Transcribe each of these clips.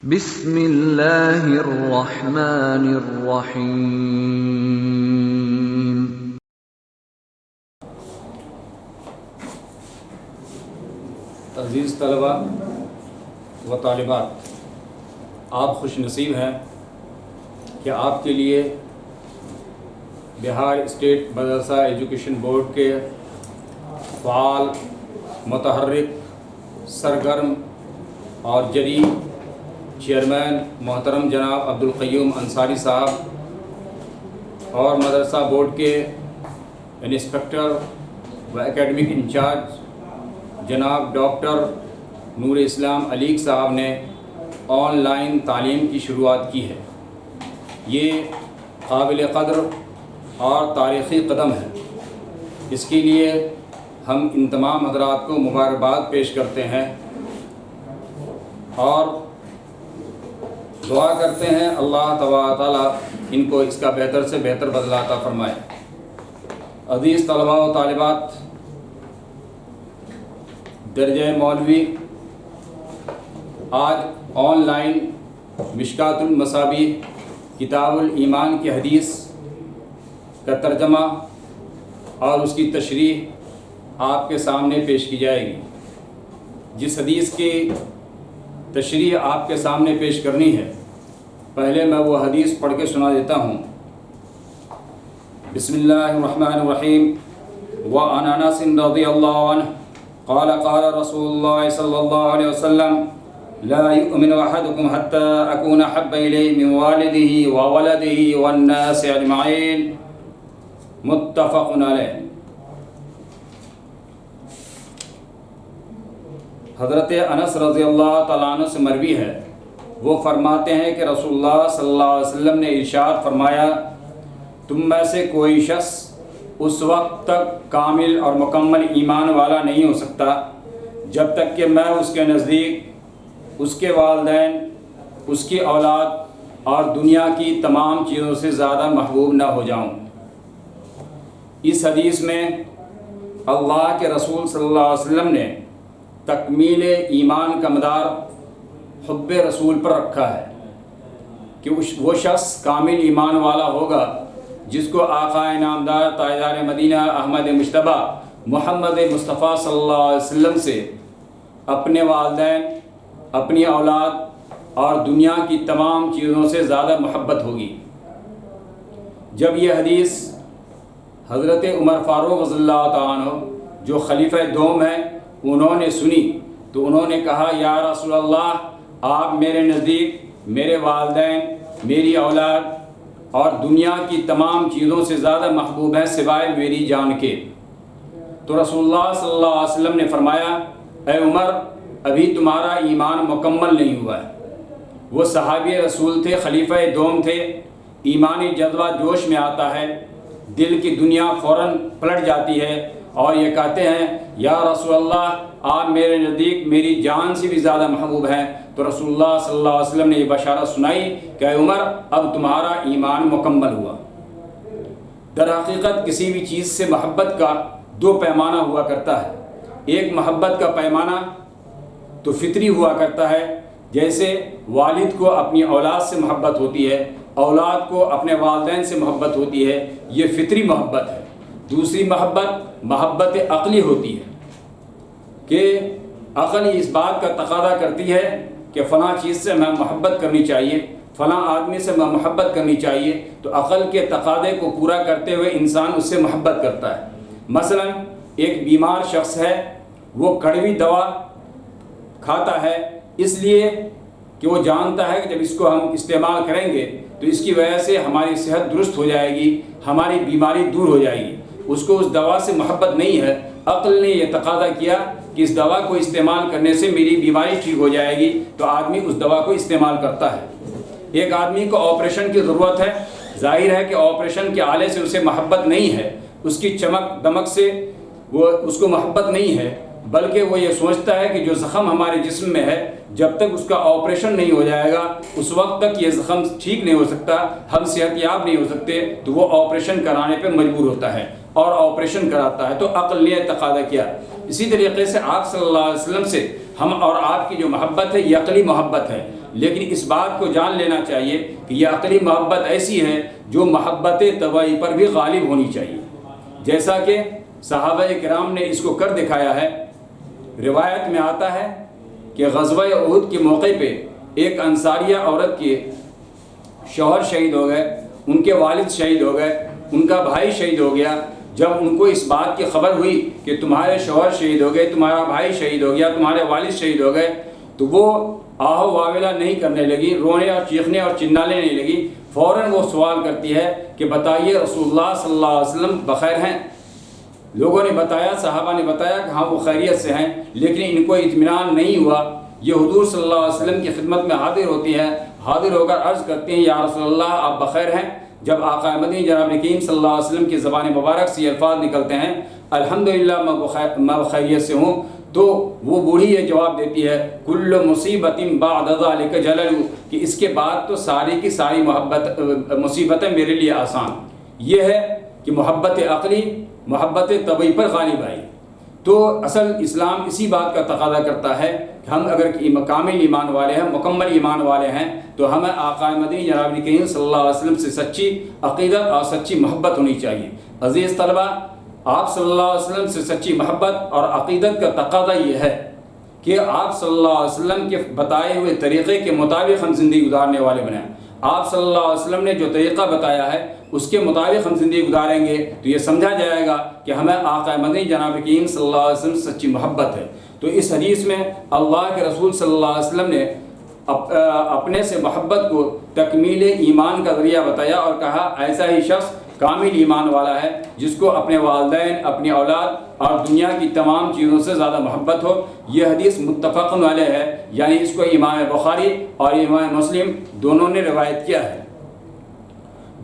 بسم اللہ الرحمن الرحیم۔ عزیز طلباء و طالبات، آپ خوش نصیب ہیں کہ آپ کے لیے بہار اسٹیٹ مدرسہ ایجوکیشن بورڈ کے فعال، متحرک، سرگرم اور جری چیئرمین محترم جناب عبدالقیوم انصاری صاحب اور مدرسہ بورڈ کے انسپکٹر و اکیڈمک انچارج جناب ڈاکٹر نور اسلام علیق صاحب نے آن لائن تعلیم کی شروعات کی ہے۔ یہ قابل قدر اور تاریخی قدم ہے۔ اس کے لیے ہم ان تمام حضرات کو مبارکباد پیش کرتے ہیں اور دعا کرتے ہیں اللہ تبارک تعالیٰ ان کو اس کا بہتر سے بہتر بدلہ عطا فرمائے۔ عزیز طلباء و طالبات، درجہ مولوی آج آن لائن مشکات المصابیح کتاب الایمان کی حدیث کا ترجمہ اور اس کی تشریح آپ کے سامنے پیش کی جائے گی۔ جس حدیث کی تشریح آپ کے سامنے پیش کرنی ہے، پہلے میں وہ حدیث پڑھ کے سنا دیتا ہوں۔ بسم اللہ الرحمن الرحیم۔ وعن انس رضی اللہ عنہ قال قال رسول اللہ صلی اللہ علیہ وسلم لا يؤمن احدكم حتى اكون احب الیہ من والدہ وولدہ والناس اجمعین، متفق علیہ۔ حضرت انس رضی اللہ تعالیٰ عنہ سے مروی ہے، وہ فرماتے ہیں کہ رسول اللہ صلی اللہ علیہ وسلم نے ارشاد فرمایا، تم میں سے کوئی شخص اس وقت تک کامل اور مکمل ایمان والا نہیں ہو سکتا جب تک کہ میں اس کے نزدیک اس کے والدین، اس کی اولاد اور دنیا کی تمام چیزوں سے زیادہ محبوب نہ ہو جاؤں۔ اس حدیث میں اللہ کے رسول صلی اللہ علیہ وسلم نے تکمیل ایمان کا مدار حب رسول پر رکھا ہے کہ وہ شخص کامل ایمان والا ہوگا جس کو آقا نامدار تاجدار مدینہ احمد مجتبی محمد مصطفیٰ صلی اللہ علیہ وسلم سے اپنے والدین، اپنی اولاد اور دنیا کی تمام چیزوں سے زیادہ محبت ہوگی۔ جب یہ حدیث حضرت عمر فاروق رضی اللہ تعالیٰ عنہ جو خلیفہ دوم ہیں انہوں نے سنی تو انہوں نے کہا، یا رسول اللہ، آپ میرے نزدیک میرے والدین، میری اولاد اور دنیا کی تمام چیزوں سے زیادہ محبوب ہیں سوائے میری جان کے۔ تو رسول اللہ صلی اللہ علیہ وسلم نے فرمایا، اے عمر، ابھی تمہارا ایمان مکمل نہیں ہوا ہے۔ وہ صحابی رسول تھے، خلیفہ دوم تھے، ایمانی جذبہ جوش میں آتا ہے، دل کی دنیا فوراً پلٹ جاتی ہے اور یہ کہتے ہیں، یا رسول اللہ، آپ میرے نزدیک میری جان سے بھی زیادہ محبوب ہیں۔ تو رسول اللہ صلی اللہ علیہ وسلم نے یہ بشارت سنائی کہ اے عمر، اب تمہارا ایمان مکمل ہوا۔ در حقیقت کسی بھی چیز سے محبت کا دو پیمانہ ہوا کرتا ہے۔ ایک محبت کا پیمانہ تو فطری ہوا کرتا ہے، جیسے والد کو اپنی اولاد سے محبت ہوتی ہے، اولاد کو اپنے والدین سے محبت ہوتی ہے، یہ فطری محبت ہے۔ دوسری محبت عقلی ہوتی ہے کہ عقل اس بات کا تقاضا کرتی ہے کہ فلاں چیز سے میں محبت کرنی چاہیے، فلاں آدمی سے میں محبت کرنی چاہیے، تو عقل کے تقاضے کو پورا کرتے ہوئے انسان اس سے محبت کرتا ہے۔ مثلا ایک بیمار شخص ہے، وہ کڑوی دوا کھاتا ہے اس لیے کہ وہ جانتا ہے کہ جب اس کو ہم استعمال کریں گے تو اس کی وجہ سے ہماری صحت درست ہو جائے گی، ہماری بیماری دور ہو جائے گی۔ اس کو اس دوا سے محبت نہیں ہے، عقل نے یہ تقاضا کیا کہ اس دوا کو استعمال کرنے سے میری بیماری ٹھیک ہو جائے گی، تو آدمی اس دوا کو استعمال کرتا ہے۔ ایک آدمی کو آپریشن کی ضرورت ہے، ظاہر ہے کہ آپریشن کے آلے سے اسے محبت نہیں ہے، اس کی چمک دمک سے وہ اس کو محبت نہیں ہے، بلکہ وہ یہ سوچتا ہے کہ جو زخم ہمارے جسم میں ہے جب تک اس کا آپریشن نہیں ہو جائے گا اس وقت تک یہ زخم ٹھیک نہیں ہو سکتا، ہم صحت یاب نہیں ہو سکتے، تو وہ آپریشن کرانے پہ مجبور ہوتا ہے۔ اور آپریشن کراتا ہے، تو عقل نے تقاضا کیا۔ اسی طریقے سے آپ صلی اللہ علیہ وسلم سے ہم اور آپ کی جو محبت ہے یہ عقلی محبت ہے، لیکن اس بات کو جان لینا چاہیے کہ یہ عقلی محبت ایسی ہے جو محبت طبعی پر بھی غالب ہونی چاہیے، جیسا کہ صحابہ کرام نے اس کو کر دکھایا ہے۔ روایت میں آتا ہے کہ غزوہ احد کے موقع پہ ایک انصاریہ عورت کے شوہر شہید ہو گئے، ان کے والد شہید ہو گئے، ان کا بھائی شہید ہو گیا۔ جب ان کو اس بات کی خبر ہوئی کہ تمہارے شوہر شہید ہو گئے، تمہارا بھائی شہید ہو گیا، تمہارے والد شہید ہو گئے، تو وہ آہو واویلا نہیں کرنے لگی، رونے اور چیخنے اور چلانے نہیں لگی۔ فوراً وہ سوال کرتی ہے کہ بتائیے رسول اللہ صلی اللہ علیہ وسلم بخیر ہیں؟ لوگوں نے بتایا، صحابہ نے بتایا کہ ہاں وہ خیریت سے ہیں، لیکن ان کو اطمینان نہیں ہوا۔ یہ حضور صلی اللہ علیہ وسلم کی خدمت میں حاضر ہوتی ہے، حاضر ہو کر عرض کرتے ہیں یا رسول اللہ آپ بخیر ہیں؟ جب آقا مدنی جناب کریم صلی اللہ علیہ وسلم کی زبان مبارک سے یہ الفاظ نکلتے ہیں الحمدللہ میں بخیریت سے ہوں، تو وہ بوڑھی یہ جواب دیتی ہے کل مصیبت بعد ذلک جلل، کہ اس کے بعد تو ساری کی ساری مصیبتیں میرے لیے آسان۔ یہ ہے کہ محبت عقلی محبت طبعی پر غالب آئی۔ تو اصل اسلام اسی بات کا تقاضا کرتا ہے کہ ہم اگر کامل ایمان والے ہیں، مکمل ایمان والے ہیں، تو ہمیں آقا مدنی جناب کریم صلی اللہ علیہ وسلم سے سچی عقیدت اور سچی محبت ہونی چاہیے۔ عزیز طلبہ، آپ صلی اللہ علیہ وسلم سے سچی محبت اور عقیدت کا تقاضا یہ ہے کہ آپ صلی اللہ علیہ وسلم کے بتائے ہوئے طریقے کے مطابق ہم زندگی گزارنے والے بنیں۔ آپ صلی اللہ علیہ وسلم نے جو طریقہ بتایا ہے اس کے مطابق ہم زندگی گزاریں گے تو یہ سمجھا جائے گا کہ ہمیں آقا مدنی جناب کریم صلی اللہ علیہ وسلم سے سچی محبت ہے۔ تو اس حدیث میں اللہ کے رسول صلی اللہ علیہ وسلم نے اپنے سے محبت کو تکمیل ایمان کا ذریعہ بتایا اور کہا ایسا ہی شخص کامل ایمان والا ہے جس کو اپنے والدین، اپنی اولاد اور دنیا کی تمام چیزوں سے زیادہ محبت ہو۔ یہ حدیث متفق علیہ ہے، یعنی اس کو امام بخاری اور امام مسلم دونوں نے روایت کیا ہے۔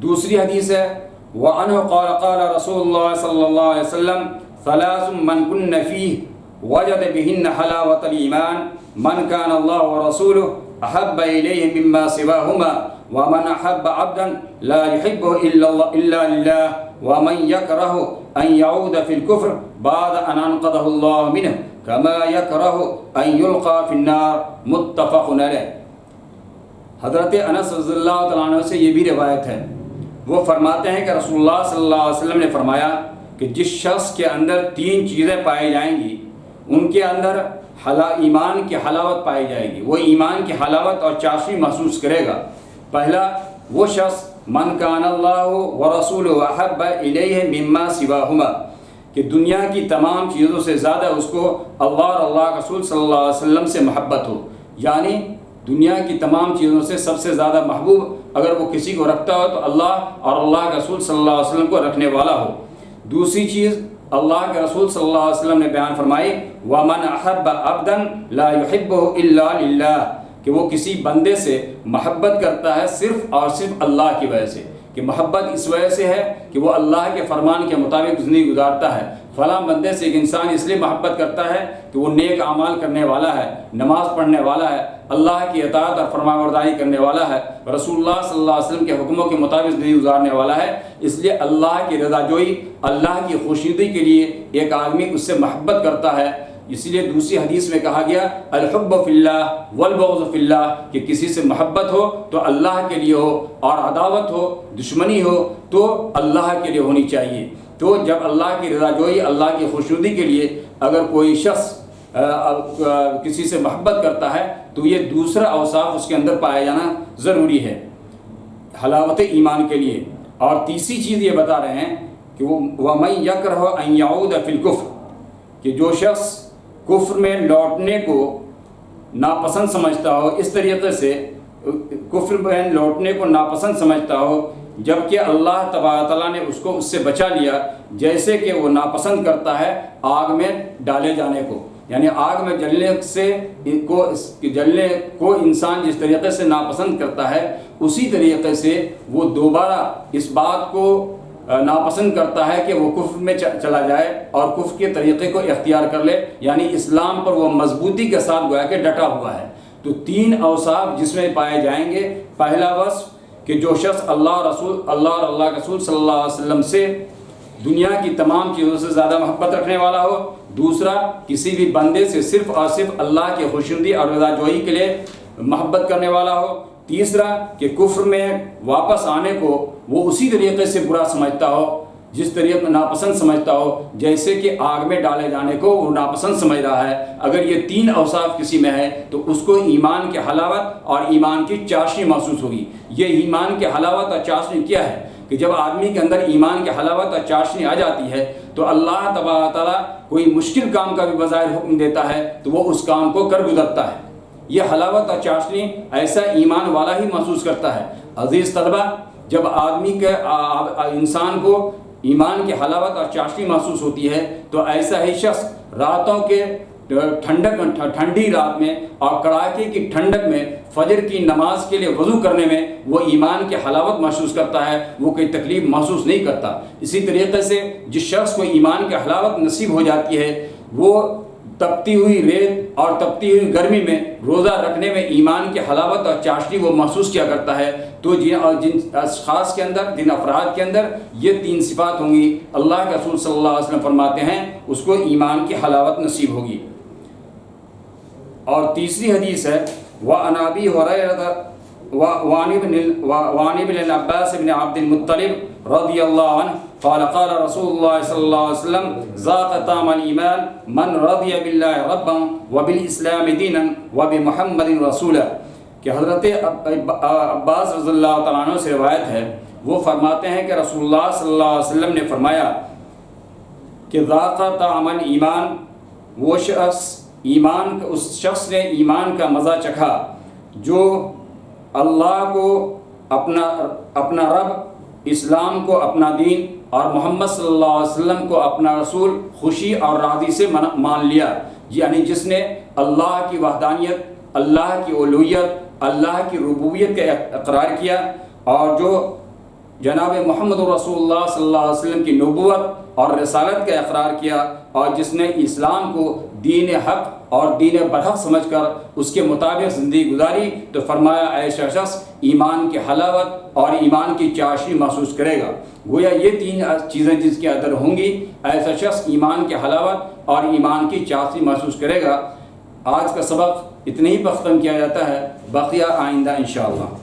دوسری حدیث ہے وَعَنْهُ قَالَ رسول اللہ صلی اللہ علیہ وسلم ثلاث من كن فيه وجد بهن حلاوة الإيمان من كان الله ورسوله أحب إليه مما سواهما ومن أحب عبدا لا يحبه إلا لله ومن يكره أن يعود في الكفر بعد أن أنقذه الله منه كما يكره أن يلقى في النار متفق علیہ۔ حضرت انس رضی اللہ تعالیٰ عنہ سے یہ بھی روایت ہے، وہ فرماتے ہیں کہ رسول اللہ صلی اللہ علیہ وسلم نے فرمایا کہ جس شخص کے اندر تین چیزیں پائی جائیں گی ان کے اندر ایمان کی حلاوت پائی جائے گی، وہ ایمان کی حلاوت اور چاشنی محسوس کرے گا۔ پہلا وہ شخص من کان اللہ ورسولہ احب الیہ مما سواہما، کہ دنیا کی تمام چیزوں سے زیادہ اس کو اللہ اور اللہ کے رسول صلی اللہ علیہ وسلم سے محبت ہو، یعنی دنیا کی تمام چیزوں سے سب سے زیادہ محبوب اگر وہ کسی کو رکھتا ہو تو اللہ اور اللہ کے رسول صلی اللہ علیہ وسلم کو رکھنے والا ہو۔ دوسری چیز اللہ کے رسول صلی اللہ علیہ وسلم نے بیان فرمائی وَمَنْ أَحَبَّ عَبْدًا لَا يُحِبُّهُ إِلَّا لِلَّهِ، کہ وہ کسی بندے سے محبت کرتا ہے صرف اور صرف اللہ کی وجہ سے، کہ محبت اس وجہ سے ہے کہ وہ اللہ کے فرمان کے مطابق زندگی گزارتا ہے۔ فلاں بندے سے ایک انسان اس لیے محبت کرتا ہے کہ وہ نیک اعمال کرنے والا ہے، نماز پڑھنے والا ہے، اللہ کی اطاعت اور فرمانبرداری کرنے والا ہے، رسول اللہ صلی اللہ علیہ وسلم کے حکموں کے مطابق زندگی گزارنے والا ہے، اس لیے اللہ کی رضا جوئی، اللہ کی خوشنودی کے لیے ایک آدمی اس سے محبت کرتا ہے۔ اسی لیے دوسری حدیث میں کہا گیا الحب فی اللہ والبغض فی اللہ، کہ کسی سے محبت ہو تو اللہ کے لیے ہو اور عداوت ہو، دشمنی ہو تو اللہ کے لیے ہونی چاہیے۔ تو جب اللہ کی رضا جوئی، اللہ کی خوشنودی کے لیے اگر کوئی شخص کسی سے محبت کرتا ہے تو یہ دوسرا اوصاف اس کے اندر پایا جانا ضروری ہے حلاوت ایمان کے لیے۔ اور تیسری چیز یہ بتا رہے ہیں کہ وہ وَمَن يَكْرَهُ أَن يَعُودَ فِي الْكُفْرِ، کہ جو شخص کفر میں لوٹنے کو ناپسند سمجھتا ہو، اس طریقے سے کفر میں لوٹنے کو ناپسند سمجھتا ہو جبکہ اللہ تبارک تعالیٰ نے اس کو اس سے بچا لیا، جیسے کہ وہ ناپسند کرتا ہے آگ میں ڈالے جانے کو، یعنی آگ میں جلنے کو انسان جس طریقے سے ناپسند کرتا ہے اسی طریقے سے وہ دوبارہ اس بات کو ناپسند کرتا ہے کہ وہ کفر میں چلا جائے اور کفر کے طریقے کو اختیار کر لے، یعنی اسلام پر وہ مضبوطی کے ساتھ گویا کہ ڈٹا ہوا ہے۔ تو تین اوصاف جس میں پائے جائیں گے، پہلا وصف کہ جو شخص اللہ اور اللہ کے رسول صلی اللہ علیہ وسلم سے دنیا کی تمام چیزوں سے زیادہ محبت رکھنے والا ہو، دوسرا کسی بھی بندے سے صرف اور صرف اللہ کی خوشنودی اور رضا جوئی کے لیے محبت کرنے والا ہو، تیسرا کہ کفر میں واپس آنے کو وہ اسی طریقے سے برا سمجھتا ہو جس طریقے میں ناپسند سمجھتا ہو، جیسے کہ آگ میں ڈالے جانے کو وہ ناپسند سمجھ رہا ہے۔ اگر یہ تین اوصاف کسی میں ہے تو اس کو ایمان کی حلاوت اور ایمان کی چاشنی محسوس ہوگی۔ یہ ایمان کی حلاوت اور چاشنی کیا ہے کہ جب آدمی کے اندر ایمان کی حلاوت اور چاشنی آ جاتی ہے تو اللہ تبارک تعالیٰ کوئی مشکل کام کا بھی بظاہر حکم دیتا ہے تو وہ اس کام کو کر گزرتا ہے۔ یہ حلاوت اور چاشنی ایسا ایمان والا ہی محسوس کرتا ہے۔ عزیز طلبہ، جب آدمی کے انسان کو ایمان کی حلاوت اور چاشنی محسوس ہوتی ہے تو ایسا ہی شخص راتوں کے ٹھنڈی رات میں اور کڑاکے کی ٹھنڈک میں فجر کی نماز کے لیے وضو کرنے میں وہ ایمان کی حلاوت محسوس کرتا ہے، وہ کوئی تکلیف محسوس نہیں کرتا۔ اسی طریقے سے جس شخص کو ایمان کی حلاوت نصیب ہو جاتی ہے وہ تپتی ہوئی ریت اور تپتی ہوئی گرمی میں روزہ رکھنے میں ایمان کی حلاوت اور چاشنی وہ محسوس کیا کرتا ہے۔ تو جن اشخاص کے اندر، جن افراد کے اندر یہ تین صفات ہوں گی، اللہ کے رسول صلی اللہ علیہ وسلم فرماتے ہیں اس کو ایمان کی حلاوت نصیب ہوگی۔ اور تیسری حدیث ہے وعن ابی ہریرہ وعن ابن عباس بن عبد المطلب رضی اللہ عنہ قال قال رسول اللہ صلی اللہ علیہ وسلم ذاق طعم الایمان من رضی باللہ ربا وبالاسلام دینا وبمحمد رسولا، کہ حضرت عباس رضی اللہ تعالیٰ عنہ سے روایت ہے، وہ فرماتے ہیں کہ رسول اللہ صلی اللہ علیہ وسلم نے فرمایا کہ ذاق طعم الایمان، وہ شخص اس شخص نے ایمان کا مزہ چکھا جو اللہ کو اپنا رب، اسلام کو اپنا دین اور محمد صلی اللہ علیہ وسلم کو اپنا رسول خوشی اور راضی سے مان لیا، یعنی جس نے اللہ کی وحدانیت، اللہ کی الوہیت، اللہ کی ربوبیت کا اقرار کیا اور جو جناب محمد رسول اللہ صلی اللہ علیہ وسلم کی نبوت اور رسالت کا اقرار کیا اور جس نے اسلام کو دین حق اور دین برحق سمجھ کر اس کے مطابق زندگی گزاری، تو فرمایا ایسا شخص ایمان کی حلاوت اور ایمان کی چاشنی محسوس کرے گا۔ گویا یہ تین چیزیں جس کے اندر ہوں گی، ایسا شخص ایمان کی حلاوت اور ایمان کی چاشنی محسوس کرے گا۔ آج کا سبق اتنے ہی پر ختم کیا جاتا ہے، بقیہ آئندہ انشاءاللہ۔